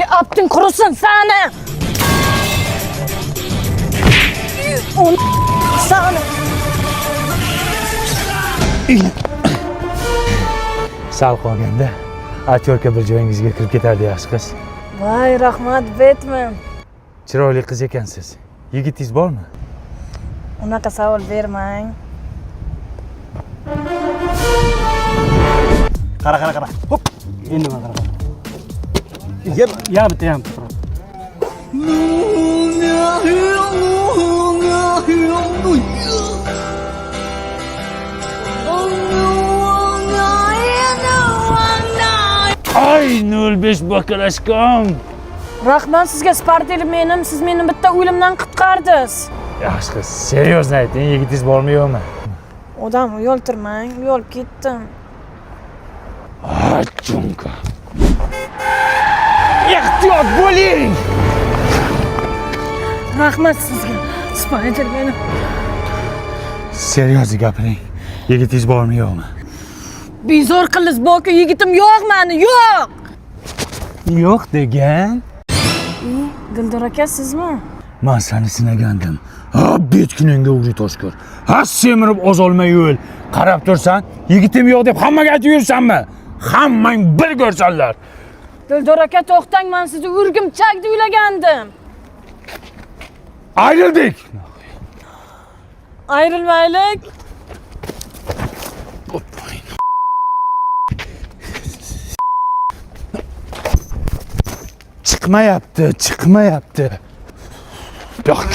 aptin kurusun sana. Sana. Sal qolganda aktyorka bir joyingizga kirib ketardi yaxshi qiz. Voy, rahmat Batman. Chiroyli qiz ekansiz. Yigitingiz bormi? Unaqa savol bermang. Qara. Hop. Endi mana qara. Ya bitta ham. Ay 05 bakalashkom. Rahmat sizga Spartel menim, siz meni bitta o'limdan qutqardingiz. Yaxshi qiz, seryozni ayting, yigitingiz bormi yo'qmi? Odam uyoltirmang, uyolib ketdim. Chunka. Ehtiyot bo'ling. Rahmat sizga Spartel menim. Seryozni gapiring. Yigitingiz bormi yo'qmi? Bezor qilish borku, yigitim yo'q meni, yo'q. Yo'q degan. Dildor aka sizmi? Men seni sinagandim. Ha, betkuningga urib toshkor. Ha, semirib ozolmay yo'l. Qarab tursan, yigitim yo'q deb hammaga aytib yursanmi? Hammang bir ko'rsanlar. Dildor aka to'xtang, men sizni Urgimchakda uylagandim. Ayrıldik. Ayrılmaylik. Çıkmayaptı. Yok.